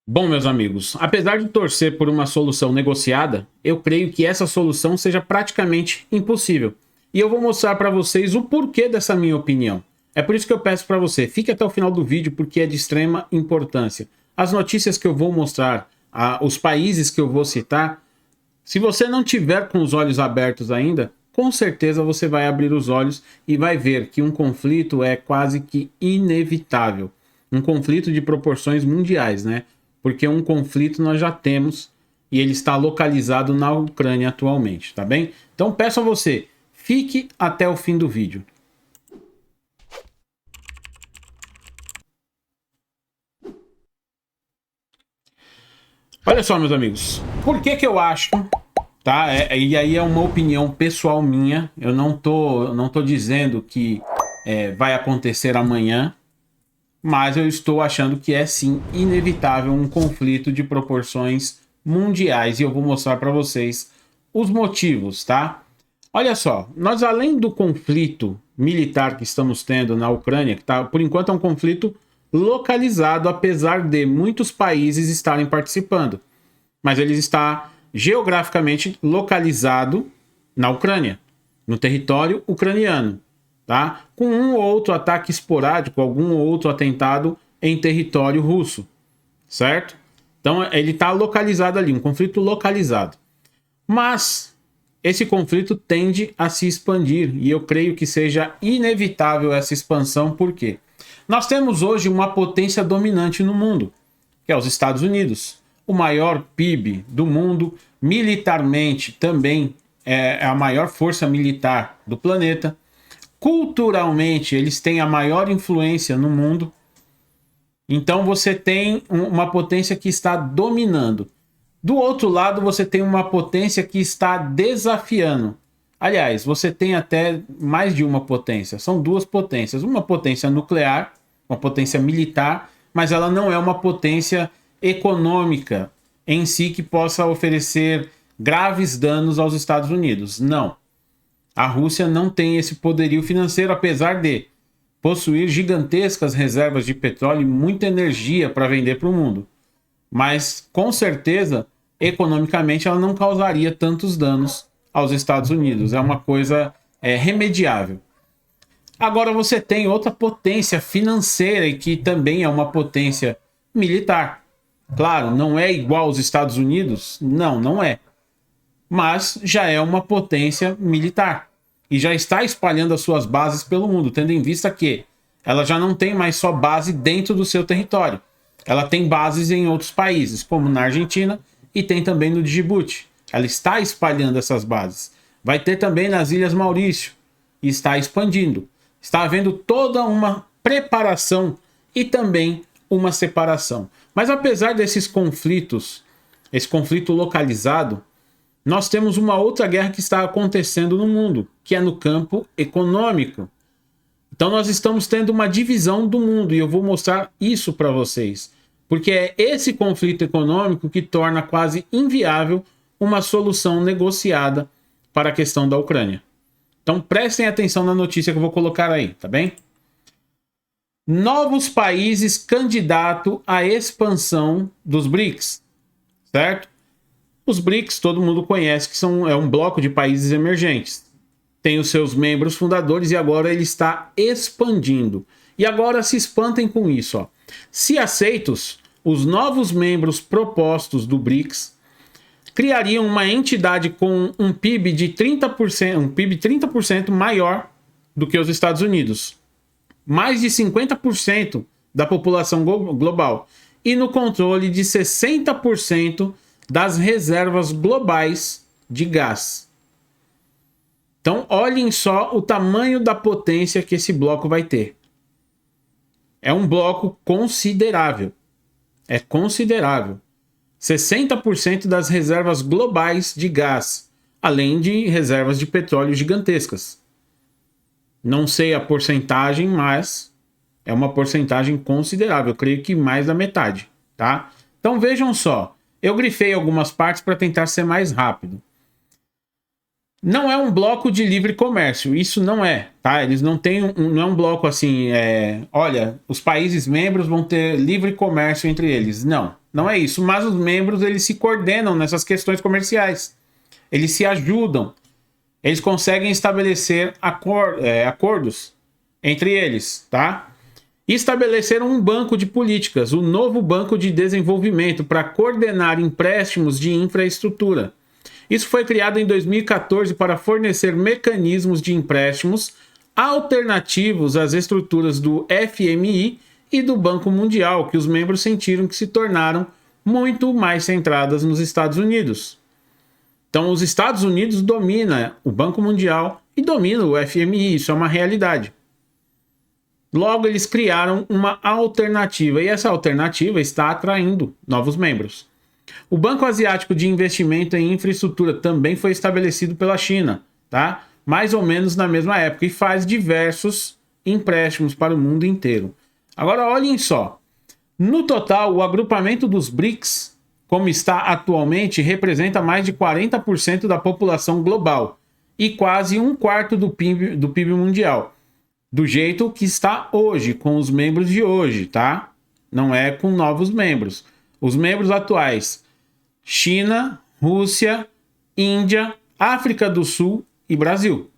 Bom, meus amigos, apesar de torcer por uma solução negociada, eu creio que essa solução seja praticamente impossível. E eu vou mostrar para vocês o porquê dessa minha opinião. É por isso que eu peço para você, fique até o final do vídeo porque é de extrema importância. As notícias que eu vou mostrar, os países que eu vou citar, se você não tiver com os olhos abertos ainda, com certeza você vai abrir os olhos e vai ver que um conflito é quase que inevitável. Um conflito de proporções mundiais, né? Porque um conflito nós já temos e ele está localizado na Ucrânia atualmente, tá bem? Então peço a você, fique até o fim do vídeo. Olha só, meus amigos, por que que eu acho, tá? E aí é uma opinião pessoal minha, eu não tô dizendo que vai acontecer amanhã, mas eu estou achando que é sim inevitável um conflito de proporções mundiais e eu vou mostrar para vocês os motivos, tá? Olha só, nós além do conflito militar que estamos tendo na Ucrânia, que tá, por enquanto é um conflito localizado, apesar de muitos países estarem participando, mas ele está geograficamente localizado na Ucrânia, no território ucraniano, tá? Com um ou outro ataque esporádico, algum ou outro atentado em território russo, certo? Então ele está localizado ali, um conflito localizado. Mas esse conflito tende a se expandir e eu creio que seja inevitável essa expansão, por quê? Nós temos hoje uma potência dominante no mundo, que é os Estados Unidos, o maior PIB do mundo, militarmente também é a maior força militar do planeta. Culturalmente, eles têm a maior influência no mundo. Então você tem uma potência que está dominando. Do outro lado, você tem uma potência que está desafiando. Aliás, você tem até mais de uma potência. São duas potências. Uma potência nuclear, uma potência militar, mas ela não é uma potência econômica em si que possa oferecer graves danos aos Estados Unidos. Não. A Rússia não tem esse poderio financeiro, apesar de possuir gigantescas reservas de petróleo e muita energia para vender para o mundo. Mas, com certeza, economicamente, ela não causaria tantos danos aos Estados Unidos. É uma coisa remediável. Agora você tem outra potência financeira e que também é uma potência militar. Claro, não é igual aos Estados Unidos? Não, não é. Mas já é uma potência militar e já está espalhando as suas bases pelo mundo, tendo em vista que ela já não tem mais só base dentro do seu território. Ela tem bases em outros países, como na Argentina e tem também no Djibouti. Ela está espalhando essas bases. Vai ter também nas Ilhas Maurício e está expandindo. Está havendo toda uma preparação e também uma separação. Mas apesar desses conflitos, esse conflito localizado, nós temos uma outra guerra que está acontecendo no mundo, que é no campo econômico. Então nós estamos tendo uma divisão do mundo e eu vou mostrar isso para vocês. Porque é esse conflito econômico que torna quase inviável uma solução negociada para a questão da Ucrânia. Então prestem atenção na notícia que eu vou colocar aí, tá bem? Novos países candidato à expansão dos BRICS, certo? Os BRICS, todo mundo conhece que é um bloco de países emergentes. Tem os seus membros fundadores e agora ele está expandindo. E agora se espantem com isso. Ó. Se aceitos, os novos membros propostos do BRICS criariam uma entidade com um PIB de 30%, um PIB 30% maior do que os Estados Unidos. Mais de 50% da população global. E no controle de 60% das reservas globais de gás. Então, olhem só o tamanho da potência que esse bloco vai ter. É um bloco considerável. É considerável. 60% das reservas globais de gás, além de reservas de petróleo gigantescas. Não sei a porcentagem, mas é uma porcentagem considerável. Eu creio que mais da metade, tá? Então, vejam só. Eu grifei algumas partes para tentar ser mais rápido. Não é um bloco de livre comércio, isso não é, tá? Eles não têm não é um bloco assim, olha, os países membros vão ter livre comércio entre eles. Não, Não é isso. Mas os membros, eles se coordenam nessas questões comerciais. Eles se ajudam. Eles conseguem estabelecer acordos entre eles, tá? E estabeleceram um banco de políticas, o novo Banco de Desenvolvimento, para coordenar empréstimos de infraestrutura. Isso foi criado em 2014 para fornecer mecanismos de empréstimos alternativos às estruturas do FMI e do Banco Mundial, que os membros sentiram que se tornaram muito mais centradas nos Estados Unidos. Então, os Estados Unidos dominam o Banco Mundial e dominam o FMI, isso é uma realidade. Logo, eles criaram uma alternativa, e essa alternativa está atraindo novos membros. O Banco Asiático de Investimento em Infraestrutura também foi estabelecido pela China, tá? Mais ou menos na mesma época, e faz diversos empréstimos para o mundo inteiro. Agora, olhem só. No total, o agrupamento dos BRICS, como está atualmente, representa mais de 40% da população global e quase um quarto do PIB mundial. Do jeito que está hoje, com os membros de hoje, tá? Não é com novos membros. Os membros atuais: China, Rússia, Índia, África do Sul e Brasil.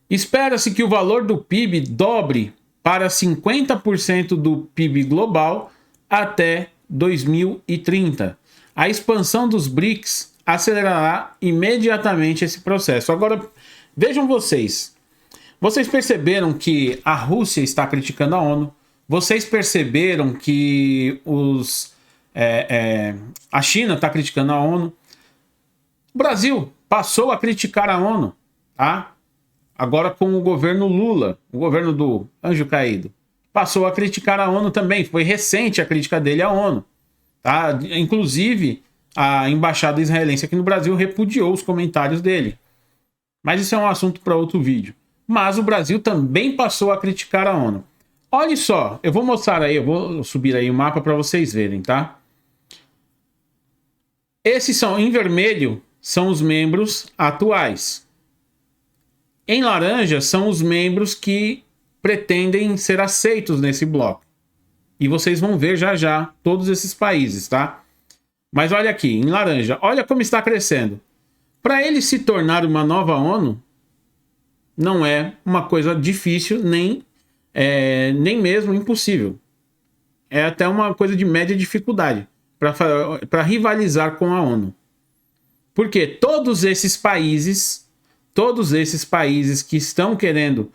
Espera-se que o valor do PIB dobre para 50% do PIB global até 2030. A expansão dos BRICS acelerará imediatamente esse processo. Agora, vejam vocês. Vocês perceberam que a Rússia está criticando a ONU? Vocês perceberam que a China está criticando a ONU? O Brasil passou a criticar a ONU, tá? Agora com o governo Lula, o governo do Anjo Caído, passou a criticar a ONU também. Foi recente a crítica dele à ONU, tá? Inclusive, a embaixada israelense aqui no Brasil repudiou os comentários dele. Mas isso é um assunto para outro vídeo. Mas o Brasil também passou a criticar a ONU. Olha só, eu vou mostrar aí, eu vou subir aí o mapa para vocês verem, tá? Esses são, em vermelho, são os membros atuais. Em laranja são os membros que pretendem ser aceitos nesse bloco. E vocês vão ver já já todos esses países, tá? Mas olha aqui, em laranja, olha como está crescendo. Para ele se tornar uma nova ONU, não é uma coisa difícil, nem mesmo impossível. É até uma coisa de média dificuldade para rivalizar com a ONU. Porque todos esses países que estão querendo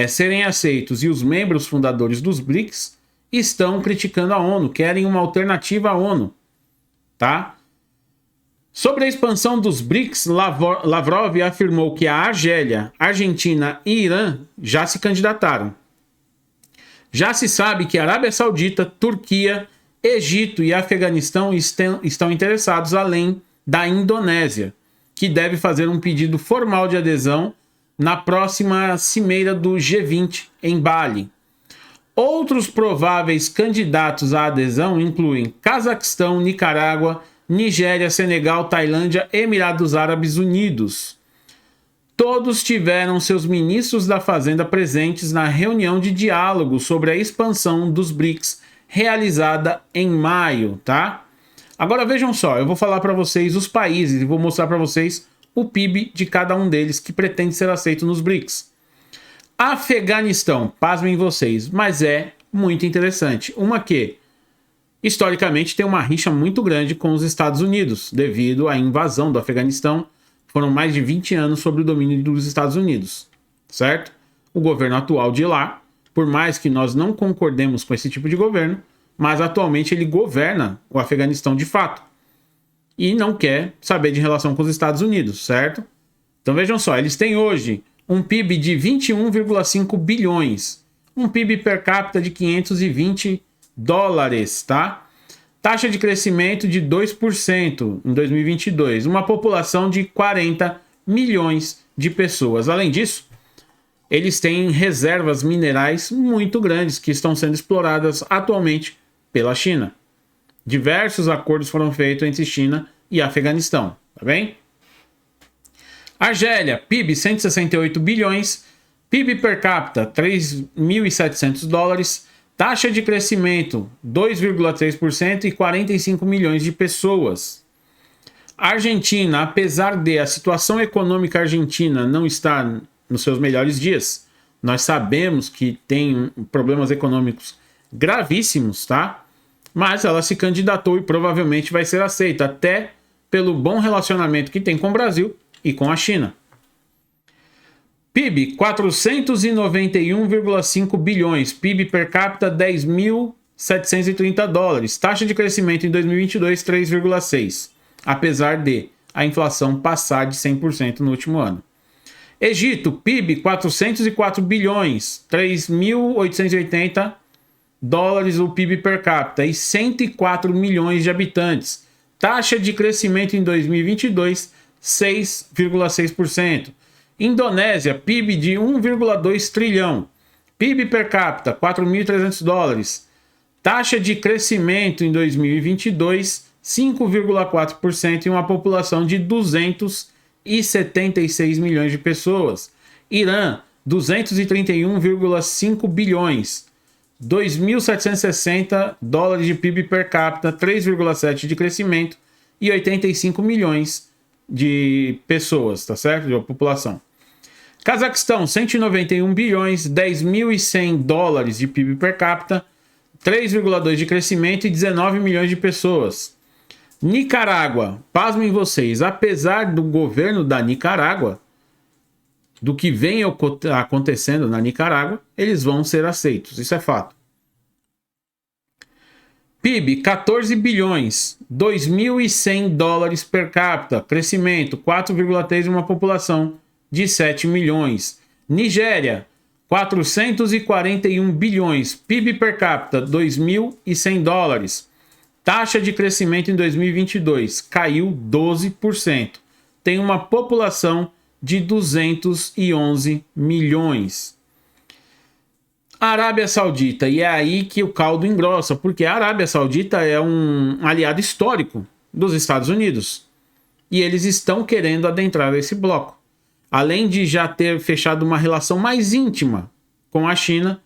serem aceitos e os membros fundadores dos BRICS estão criticando a ONU, querem uma alternativa à ONU, tá? Sobre a expansão dos BRICS, Lavrov afirmou que a Argélia, Argentina e Irã já se candidataram. Já se sabe que a Arábia Saudita, Turquia, Egito e Afeganistão estão interessados, além da Indonésia, que deve fazer um pedido formal de adesão na próxima cimeira do G20 em Bali. Outros prováveis candidatos à adesão incluem Cazaquistão, Nicarágua, Nigéria, Senegal, Tailândia e Emirados Árabes Unidos. Todos tiveram seus ministros da Fazenda presentes na reunião de diálogo sobre a expansão dos BRICS realizada em maio, tá? Agora vejam só, eu vou falar para vocês os países e vou mostrar para vocês o PIB de cada um deles que pretende ser aceito nos BRICS. Afeganistão, pasmem vocês, mas é muito interessante. Uma que, historicamente, tem uma rixa muito grande com os Estados Unidos, devido à invasão do Afeganistão. Foram mais de 20 anos sob o domínio dos Estados Unidos, certo? O governo atual de lá, por mais que nós não concordemos com esse tipo de governo, mas atualmente ele governa o Afeganistão de fato. E não quer saber de relação com os Estados Unidos, certo? Então vejam só, eles têm hoje um PIB de 21,5 bilhões. Um PIB per capita de 520 dólares, tá? Taxa de crescimento de 2% em 2022. Uma população de 40 milhões de pessoas. Além disso, eles têm reservas minerais muito grandes que estão sendo exploradas atualmente pela China. Diversos acordos foram feitos entre China e Afeganistão, tá bem? Argélia, PIB 168 bilhões, PIB per capita 3.700 dólares, Taxa de crescimento, 2,3% e 45 milhões de pessoas. Argentina, apesar de a situação econômica argentina não estar nos seus melhores dias, nós sabemos que tem problemas econômicos gravíssimos, tá? Mas ela se candidatou e provavelmente vai ser aceita, até pelo bom relacionamento que tem com o Brasil e com a China. PIB, 491,5 bilhões. PIB per capita, 10.730 dólares. Taxa de crescimento em 2022, 3,6%. Apesar de a inflação passar de 100% no último ano. Egito, PIB, 404 bilhões. 3.880 dólares o PIB per capita e 104 milhões de habitantes. Taxa de crescimento em 2022, 6,6%. Indonésia, PIB de 1,2 trilhão. PIB per capita, 4.300 dólares. Taxa de crescimento em 2022, 5,4% e uma população de 276 milhões de pessoas. Irã, 231,5 bilhões. 2.760 dólares de PIB per capita, 3,7% de crescimento e 85 milhões de pessoas, tá certo? De população. Cazaquistão, 191 bilhões, 10.100 dólares de PIB per capita, 3,2% de crescimento e 19 milhões de pessoas. Nicarágua, pasmem vocês, apesar do governo da Nicarágua, do que vem acontecendo na Nicarágua, eles vão ser aceitos, isso é fato. PIB, 14 bilhões, 2.100 dólares per capita, crescimento, 4,3% e uma população de 7 milhões. Nigéria, 441 bilhões, PIB per capita, 2.100 dólares. Taxa de crescimento em 2022, caiu 12%. Tem uma população de 211 milhões. Arábia Saudita, e é aí que o caldo engrossa, porque a Arábia Saudita é um aliado histórico dos Estados Unidos. E eles estão querendo adentrar esse bloco. Além de já ter fechado uma relação mais íntima com a China,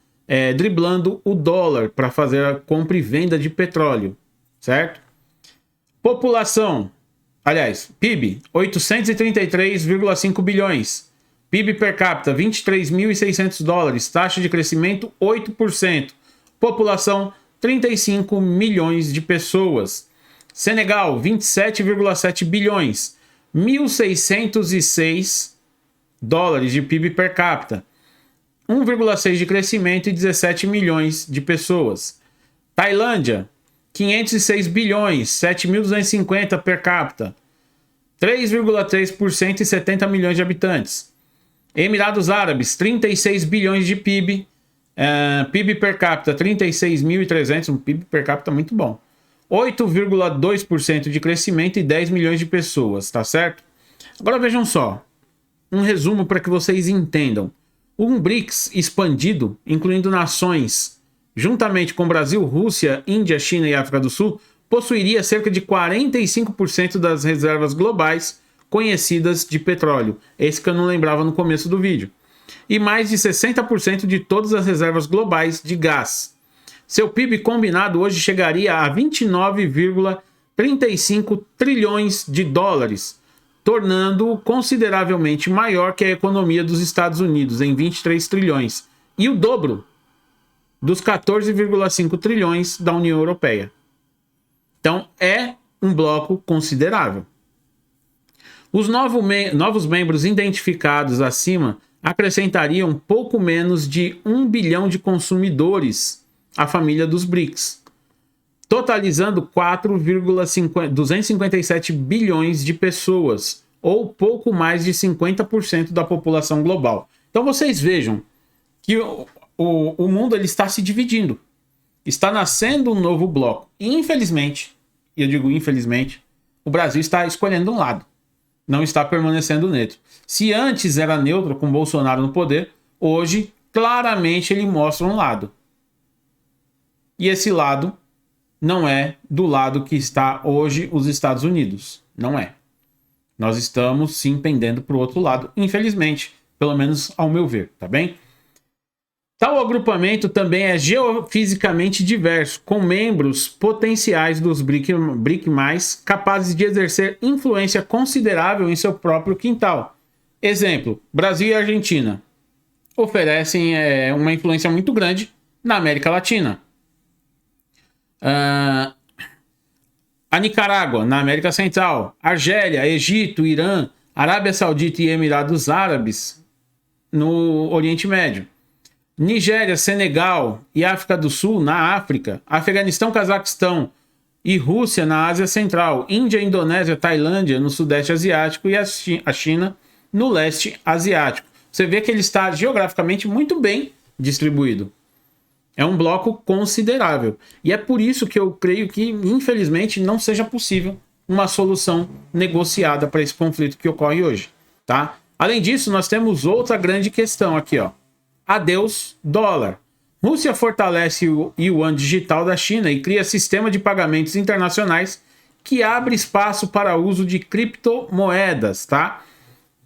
driblando o dólar para fazer a compra e venda de petróleo, certo? População, aliás, PIB, 833,5 bilhões. PIB per capita, 23.600 dólares. Taxa de crescimento, 8%. População, 35 milhões de pessoas. Senegal, 27,7 bilhões. 1.606 dólares de PIB per capita. 1,6% de crescimento e 17 milhões de pessoas. Tailândia, 506 bilhões, 7.250 per capita. 3,3% e 70 milhões de habitantes. Emirados Árabes, 36 bilhões de PIB. PIB per capita, 36.300, um PIB per capita muito bom. 8,2% de crescimento e 10 milhões de pessoas, tá certo? Agora vejam só, um resumo para que vocês entendam. Um BRICS expandido, incluindo nações, juntamente com Brasil, Rússia, Índia, China e África do Sul, possuiria cerca de 45% das reservas globais conhecidas de petróleo. Esse que eu não lembrava no começo do vídeo. E mais de 60% de todas as reservas globais de gás. Seu PIB combinado hoje chegaria a 29,35 trilhões de dólares, tornando-o consideravelmente maior que a economia dos Estados Unidos, em 23 trilhões, e o dobro dos 14,5 trilhões da União Europeia. Então, é um bloco considerável. Os novos membros identificados acima acrescentariam pouco menos de 1 bilhão de consumidores à família dos BRICS, totalizando 4,257 bilhões de pessoas, ou pouco mais de 50% da população global. Então vocês vejam que o mundo ele está se dividindo. Está nascendo um novo bloco. E infelizmente, e eu digo infelizmente, o Brasil está escolhendo um lado. Não está permanecendo neutro. Se antes era neutro com Bolsonaro no poder, hoje claramente ele mostra um lado. E esse lado não é do lado que está hoje os Estados Unidos. Não é. Nós estamos sim pendendo para o outro lado, infelizmente. Pelo menos ao meu ver, tá bem? Tal agrupamento também é geofisicamente diverso, com membros potenciais dos BRIC+, capazes de exercer influência considerável em seu próprio quintal. Exemplo, Brasil e Argentina oferecem uma influência muito grande na América Latina. A Nicarágua, na América Central. Argélia, Egito, Irã, Arábia Saudita e Emirados Árabes, no Oriente Médio. Nigéria, Senegal e África do Sul, na África. Afeganistão, Cazaquistão e Rússia, na Ásia Central. Índia, Indonésia, Tailândia, no Sudeste Asiático. E a China, no Leste Asiático. Você vê que ele está geograficamente muito bem distribuído. É um bloco considerável. E é por isso que eu creio que, infelizmente, não seja possível uma solução negociada para esse conflito que ocorre hoje. Tá? Além disso, nós temos outra grande questão aqui, ó. Adeus, dólar. Rússia fortalece o yuan digital da China e cria sistema de pagamentos internacionais que abre espaço para o uso de criptomoedas, tá?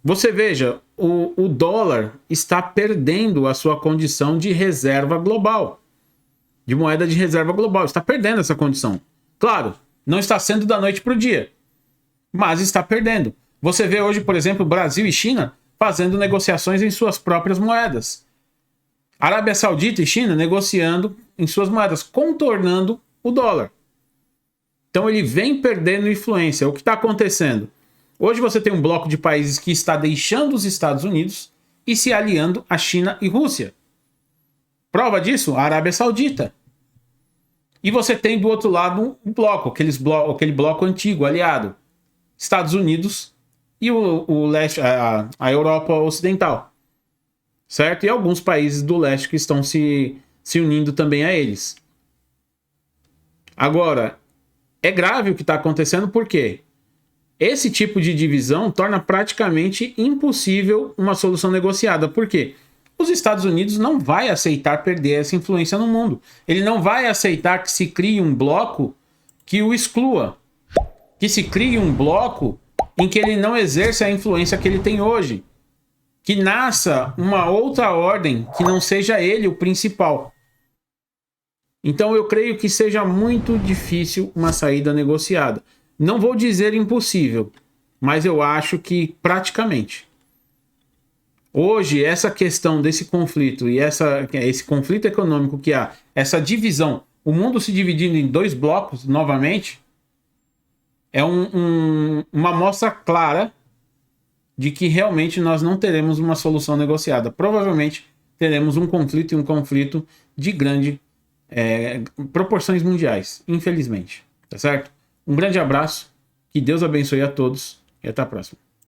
Você veja, o dólar está perdendo a sua condição de reserva global. De moeda de reserva global. Está perdendo essa condição. Claro, não está sendo da noite para o dia, mas está perdendo. Você vê hoje, por exemplo, Brasil e China fazendo negociações em suas próprias moedas. Arábia Saudita e China negociando em suas moedas, contornando o dólar. Então ele vem perdendo influência. O que está acontecendo? Hoje você tem um bloco de países que está deixando os Estados Unidos e se aliando a China e Rússia. Prova disso, a Arábia Saudita. E você tem do outro lado um bloco, aquele bloco antigo, aliado. Estados Unidos e o leste, a Europa Ocidental. Certo? E alguns países do leste que estão se unindo também a eles. Agora, é grave o que está acontecendo, porque esse tipo de divisão torna praticamente impossível uma solução negociada. Por quê? Os Estados Unidos não vai aceitar perder essa influência no mundo. Ele não vai aceitar que se crie um bloco que o exclua. Que se crie um bloco em que ele não exerça a influência que ele tem hoje. Que nasça uma outra ordem que não seja ele o principal. Então eu creio que seja muito difícil uma saída negociada. Não vou dizer impossível, mas eu acho que praticamente. Hoje, essa questão desse conflito e esse conflito econômico que há, essa divisão, o mundo se dividindo em dois blocos novamente, é uma amostra clara de que realmente nós não teremos uma solução negociada. Provavelmente teremos um conflito e um conflito de grande proporções mundiais, infelizmente. Tá certo? Um grande abraço, que Deus abençoe a todos e até a próxima.